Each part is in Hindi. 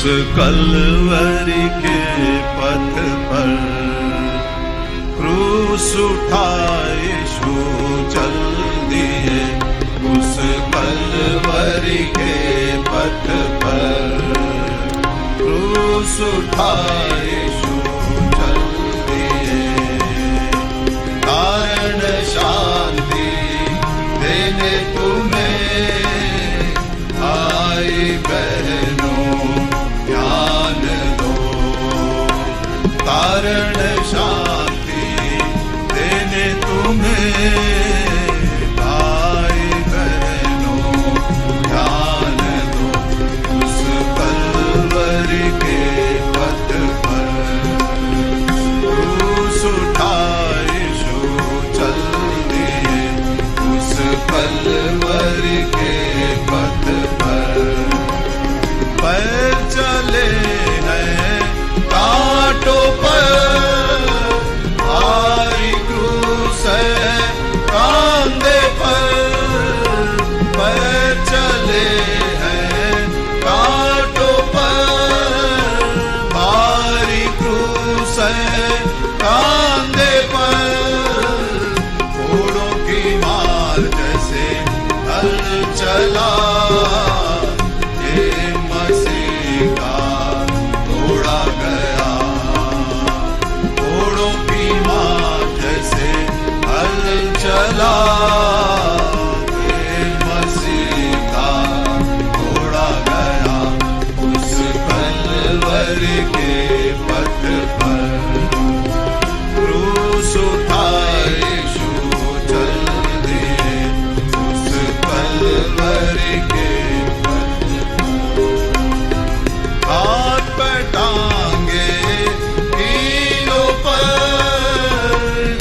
कलवरी के पथ पर क्रूस उठाए यीशु चल दिए। उस कलवरी के पथ पर क्रूस उठाए यीशु चल दिए। कारण शांति देने तुम्हें आई बहनों ज्ञान दो। कारण शांति देने तुम्हें आई बहनों ज्ञान दो। उस कलवरी के पथ पर क्रूस उठाए यीशु चल दिए। उस कलवरी के पथ पर चले हैं कांटों पर, भारी क्रूस है कांधे पर चले हैं कांटों पर, भारी क्रूस है कांधे पर। घोड़ों की मार जैसे हल चला चला मसीह का तोड़ा गया। उस कलवरी के पथ पर क्रूस उठाए यीशु चल दिए। उस कलवरी के पथ पर हाथ पर टांगे कीलों पर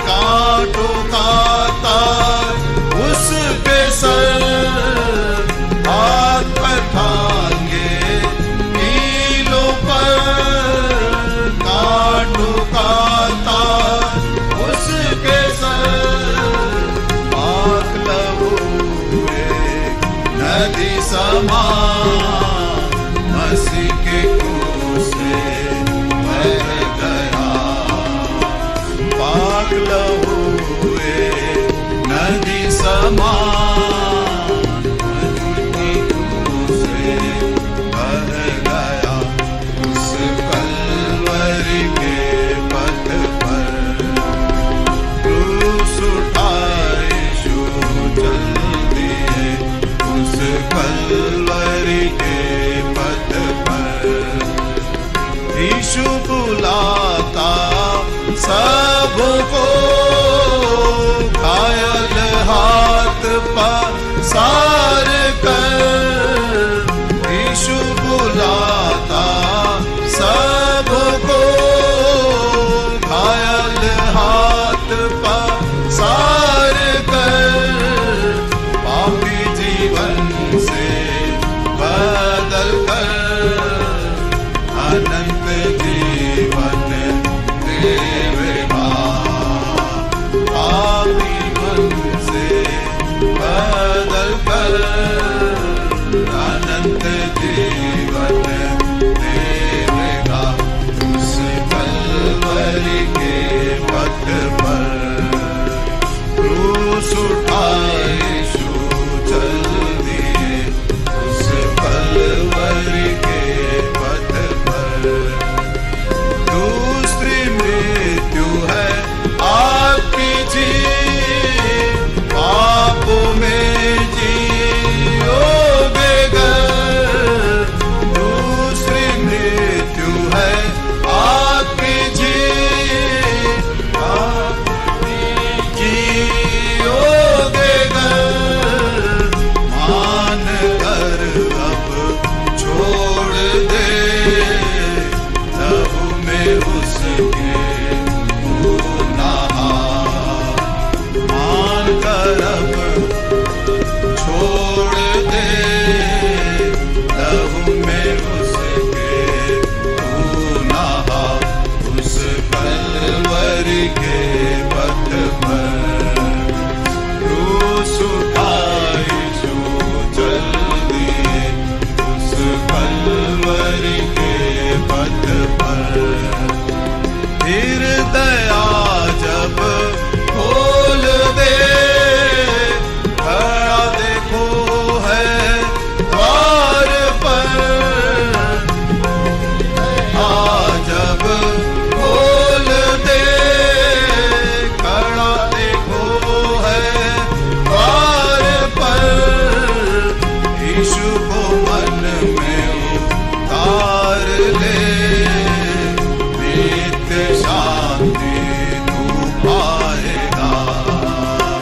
कांटों का उसके सर, हाथ पर टांगे कीलों पर कांटों का तार उसके सर। पाक लहू नदी समान मसीह के क्रूस से बह गया। पाक लहू नदी समान मसीह क्रूस से बह गया। उस कलवरी के पथ पर क्रूस उठाए यीशु चल दिए। उस कलवरी के